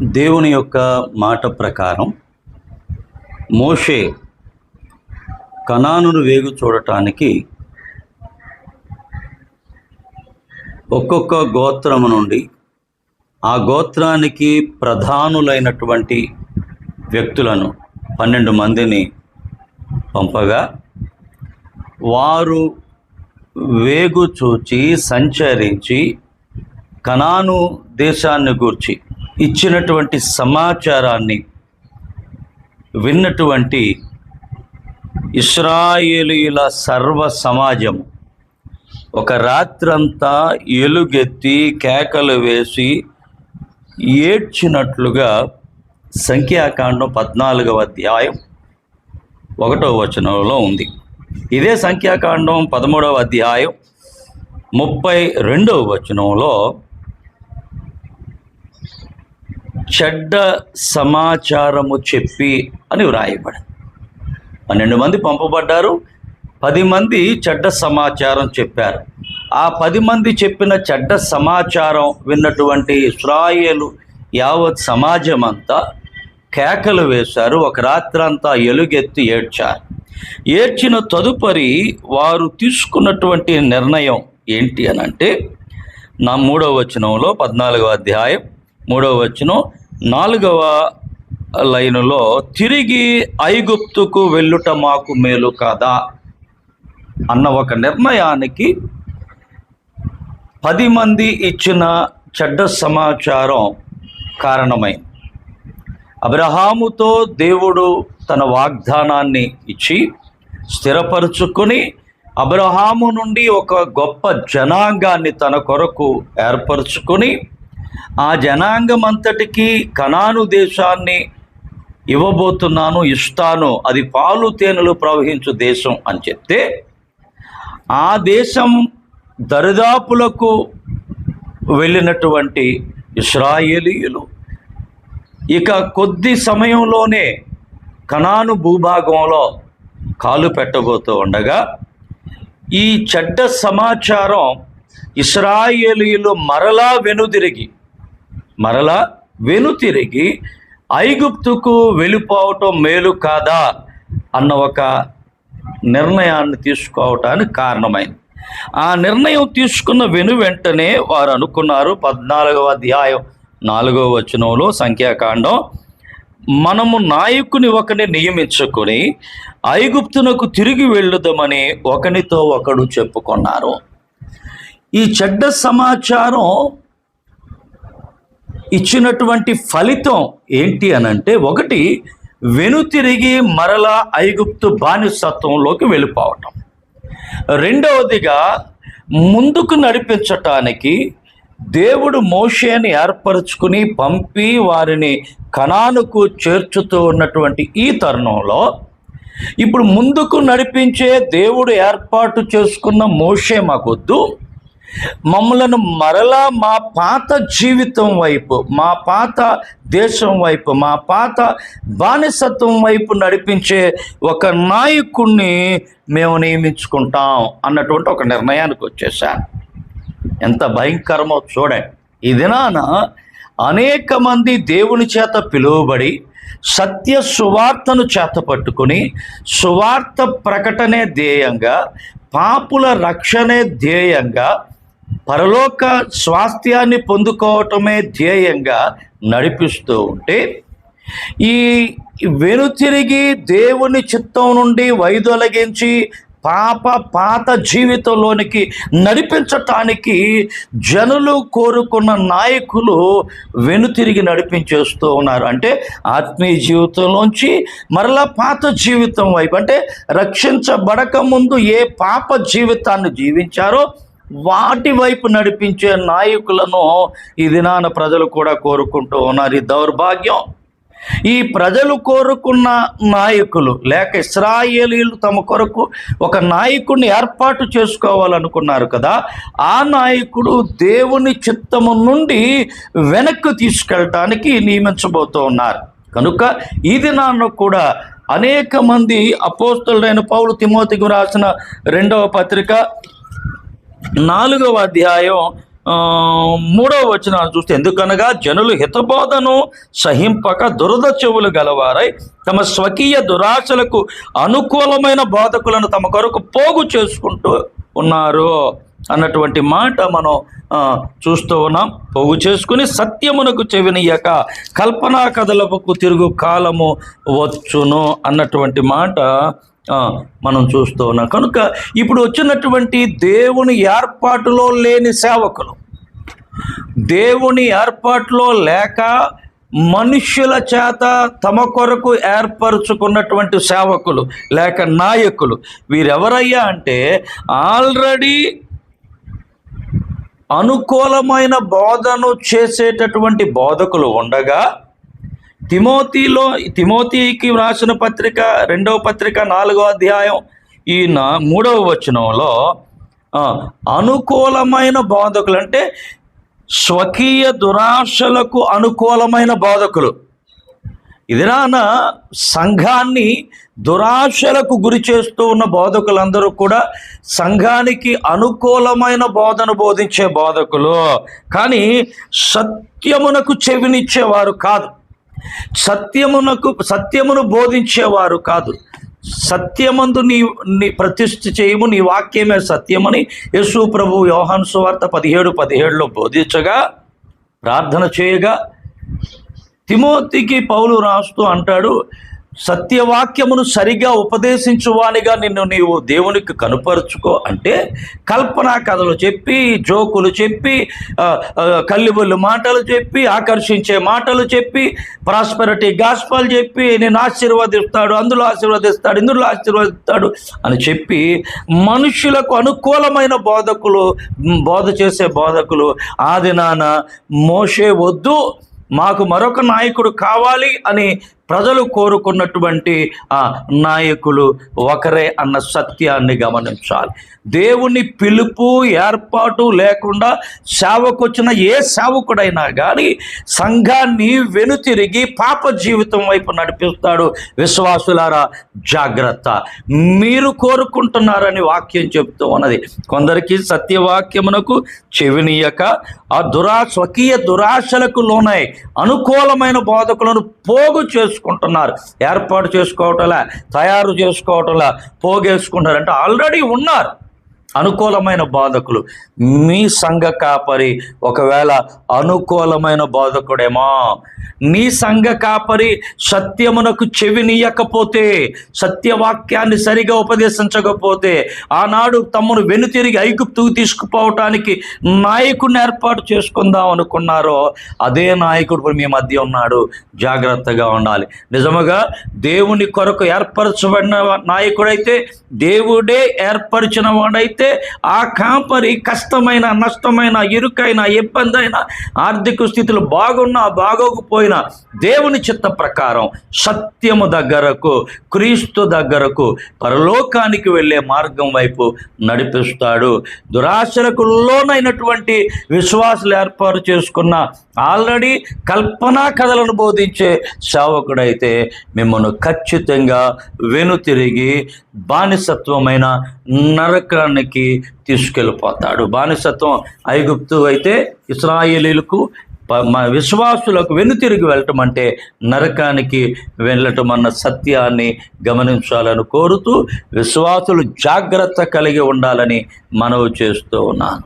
దేవుని యొక్క మాట ప్రకారం మోషే కనానును వేగు చూడటానికి ఒక్కొక్క గోత్రము నుండి ఆ గోత్రానికి ప్రధానులైనటువంటి వ్యక్తులను 12 మందిని పంపగా వారు వేగు చూచి సంచరించి కనాను దేశాన్ని గూర్చి ఇచ్చినటువంటి సమాచారాన్ని విన్నటువంటి ఇశ్రాయేలీయుల సర్వ సమాజము ఒక రాత్రంతా ఎలుగెత్తి కేకలు వేసి ఏడ్చినట్లుగా సంఖ్యాకాండం 14వ అధ్యాయం 1వ వచనంలో ఉంది. ఇదే సంఖ్యాకాండం 13వ అధ్యాయం 32వ వచనంలో చెడ్డ సమాచారము చెప్పి అని వ్రాయబడింది. 12 మంది పంపబడ్డారు, 10 మంది చెడ్డ సమాచారం చెప్పారు. ఆ 10 మంది చెప్పిన చెడ్డ సమాచారం విన్నటువంటి ఇశ్రాయేలు యావత్ సమాజం అంతా కేకలు వేశారు. ఒక రాత్రంతా ఎలుగెత్తి ఏడ్చారు. ఏడ్చిన తదుపరి వారు తీసుకున్నటువంటి నిర్ణయం ఏంటి అని అంటే 3వ వచనంలో 14వ అధ్యాయం 3వ వచనం 4వ లైనులో తిరిగి ఐగుప్తుకు వెళ్ళుట మాకు మేలు కాదా అన్న ఒక నిర్ణయానికి 10 మంది ఇచ్చిన చెడ్డ సమాచారం కారణమైంది. అబ్రహాముతో దేవుడు తన వాగ్దానాన్ని ఇచ్చి స్థిరపరుచుకొని అబ్రహాము నుండి ఒక గొప్ప జనాంగాన్ని తన కొరకు ఏర్పరచుకొని ఆ జనాంగం అంతటికీ కనాను దేశాన్ని ఇవ్వబోతున్నాను, ఇస్తాను, అది పాలు తేనెలు ప్రవహించు దేశం అని చెప్తే ఆ దేశం దరిదాపులకు వెళ్ళినటువంటి ఇశ్రాయేలీయులు ఇక కొద్ది సమయంలోనే కనాను భూభాగంలో కాలు పెట్టబోతూ ఉండగా ఈ చెడ్డ సమాచారం ఇశ్రాయేలీయులు మరలా వెనుతిరిగి ఐగుప్తుకు వెళ్ళిపోవటం మేలు కాదా అన్న ఒక నిర్ణయాన్ని తీసుకోవటానికి కారణమైంది. ఆ నిర్ణయం తీసుకున్న వెంటనే వారు అనుకున్నారు, 14వ అధ్యాయం 4వ వచనంలో సంఖ్యాకాండం, మనము నాయకుని ఒకని నియమించుకొని ఐగుప్తునకు తిరిగి వెళ్ళుదామని ఒకనితో ఒకడు చెప్పుకున్నారు. ఈ చెడ్డ సమాచారం ఇచ్చినటువంటి ఫలితం ఏంటి అనంటే, ఒకటి వెనుతిరిగి మరలా ఐగుప్తు బానిసత్వంలోకి వెళ్ళిపోవటం, రెండవదిగా ముందుకు నడిపించటానికి దేవుడు మోషేని ఏర్పరచుకుని పంపి వారిని కనానుకు చేర్చుతూ ఉన్నటువంటి ఈ తరుణంలో ఇప్పుడు ముందుకు నడిపించే దేవుడు ఏర్పాటు చేసుకున్న మోషే మాకొద్దు, మమ్మలను మరలా మా పాత జీవితం వైపు, మా పాత దేశం వైపు, మా పాత బానిసత్వం వైపు నడిపించే ఒక నాయకుడిని మేము నియమించుకుంటాం అన్నటువంటి ఒక నిర్ణయానికి వచ్చేసాను. ఎంత భయంకరమో చూడండి. ఈ దినాన అనేక మంది దేవుని చేత పిలువబడి సత్య సువార్తను చేత పట్టుకుని సువార్త ప్రకటనే ధ్యేయంగా, పాపుల రక్షణే ధ్యేయంగా, పరలోక స్వాస్థ్యాన్ని పొందుకోవటమే ధ్యేయంగా నడిపిస్తూ ఉంటే ఈ వెనుతిరిగి దేవుని చిత్తం నుండి వైదొలగించి పాత జీవితంలోనికి నడిపించటానికి జనులు కోరుకున్న నాయకులు వెనుతిరిగి నడిపించేస్తూ ఉన్నారు. అంటే ఆత్మీయ జీవితంలోంచి మరలా పాత జీవితం వైపు, అంటే రక్షించబడక ముందు ఏ పాప జీవితాన్ని జీవించారో వాటి వైపు నడిపించే నాయకులను ఈ దినాన ప్రజలు కూడా కోరుకుంటూ ఉన్నారు. ఈ దౌర్భాగ్యం. ఈ ప్రజలు కోరుకున్న నాయకులు లేక ఇశ్రాయేలీయులు తమ కొరకు ఒక నాయకుడిని ఏర్పాటు చేసుకోవాలనుకున్నారు కదా, ఆ నాయకుడు దేవుని చిత్తము నుండి వెనక్కి తీసుకెళ్ళటానికి నియమించబోతూ ఉన్నారు. కనుక ఈ దినాల్లో కూడా అనేక మంది అపోస్తలుడైన పౌలు తిమోతికి రాసిన 2వ పత్రిక 4వ అధ్యాయం 3వ వచనాన్ని చూస్తే, ఎందుకనగా జనులు హితబోధను సహింపక దురద చెవులు గలవారై తమ స్వకీయ దురాశలకు అనుకూలమైన బోధకులను తమ కొరకు పోగు చేసుకుంటూ ఉన్నారు అన్నటువంటి మాట మనం చూస్తూ ఉన్నాం. పోగు చేసుకుని సత్యమునకు చెవినియక కల్పనా కథలకు తిరుగు కాలము వచ్చును అన్నటువంటి మాట మనం చూస్తూ ఉన్నాం. కనుక ఇప్పుడు వచ్చినటువంటి దేవుని ఏర్పాటులో లేని సేవకులు, దేవుని ఏర్పాటులో లేక మనుష్యుల చేత తమ కొరకు ఏర్పరచుకున్నటువంటి సేవకులు లేక నాయకులు, వీరెవరయ్యా అంటే ఆల్రెడీ అనుకూలమైన బోధను చేసేటటువంటి బోధకులు ఉండగా, తిమోతికి వ్రాసిన పత్రిక 2వ పత్రిక 4వ అధ్యాయం ఈ 3వ వచనంలో అనుకూలమైన బోధకులు అంటే స్వకీయ దురాశలకు అనుకూలమైన బోధకులు. ఇదిరాన సంఘాన్ని దురాశలకు గురి చేస్తూ ఉన్న బోధకులందరూ కూడా సంఘానికి అనుకూలమైన బోధన బోధించే బోధకులు, కానీ సత్యమునకు చెవినిచ్చేవారు కాదు, సత్యమును బోధించేవారు కాదు. సత్యమందు నీ ప్రతిష్ఠ చేయము, నీ వాక్యమే సత్యమని యేసు ప్రభు యోహాను సువార్త 17:17 బోధించగా, ప్రార్థన చేయగా తిమోతికి పౌలు రాస్తూ అంటాడు, సత్యవాక్యమును సరిగా ఉపదేశించువానిగా నిన్ను నీవు దేవునికి కనుపరుచుకో అంటే, కల్పనా కథలు చెప్పి, జోకులు చెప్పి, కల్లిబొల్లు మాటలు చెప్పి, ఆకర్షించే మాటలు చెప్పి, ప్రాస్పెరిటీ గాస్పల్ చెప్పి, నేను ఆశీర్వదిస్తాడు, ఇందులో ఆశీర్వదిస్తాడు అని చెప్పి మనుషులకు అనుకూలమైన బోధ చేసే బోధకులు ఆ దినాన మోషే వద్దు, మాకు మరొక నాయకుడు కావాలి అని ప్రజలు కోరుకున్నటువంటి ఆ నాయకులు ఒకరే అన్న సత్యాన్ని గమనించాలి. దేవుని పిలుపు ఏర్పాటు లేకుండా సేవకొచ్చిన ఏ సేవకుడైనా కానీ సంఘాన్ని వెనుతిరిగి పాప జీవితం వైపు నడిపిస్తాడు. విశ్వాసులారా జాగ్రత్త, మీరు కోరుకుంటున్నారని వాక్యం చెబుతూ ఉన్నది. కొందరికి సత్యవాక్యమునకు చెవినీయక ఆ స్వకీయ దురాశలకు లోనై అనుకూలమైన బోధకులను పోగు చేసుకుంటున్నారు. ఏర్పాటు చేసుకోవటంలా, తయారు చేసుకోవటంలా పోగేసుకుంటారు. అంటే ఆల్రెడీ ఉన్నారు అనుకూలమైన బోధకులు. మీ సంఘ కాపరి ఒకవేళ అనుకూలమైన బోధకుడేమో, నీ సంఘ కాపరి సత్యమునకు చెవినీయకపోతే, సత్యవాక్యాన్ని సరిగా ఉపదేశించకపోతే, ఆనాడు తమను వెనుతిరిగి ఐగుప్తుకు తీసుకుపోవటానికి నాయకుడిని ఏర్పాటు చేసుకుందాం అనుకున్నారో అదే నాయకుడు మీ మధ్య ఉన్నాడు. జాగ్రత్తగా ఉండాలి. నిజముగా దేవుని కొరకు ఏర్పరచబడిన నాయకుడైతే, దేవుడే ఏర్పరిచిన వాడైతే, ఆ కాపరి కష్టమైన, నష్టమైన, ఇరుకైన, ఇబ్బంది అయిన, ఆర్థిక స్థితులు బాగున్నా బాగోకపోయినా దేవుని చిత్త ప్రకారం సత్యము దగ్గరకు, క్రీస్తు దగ్గరకు, పరలోకానికి వెళ్ళే మార్గం వైపు నడిపిస్తాడు. దురాశలకు లోనైనటువంటి విశ్వాసులు ఏర్పాటు చేసుకున్న ఆల్రెడీ కల్పనా కథలను బోధించే సేవకుడైతే మిమ్మల్ని ఖచ్చితంగా వెనుతిరిగి బానిసత్వమైన నరకానికి తీసుకెళ్ళిపోతాడు. బానిసత్వం ఐగుప్తు అయితే ఇశ్రాయేలీలకు, విశ్వాసులకు వెనుతిరిగి వెళ్ళటం అంటే నరకానికి వెళ్ళటం అన్న సత్యాన్ని గమనించాలని కోరుతూ విశ్వాసులు జాగ్రత్త కలిగి ఉండాలని మనవి చేస్తూ ఉన్నాను.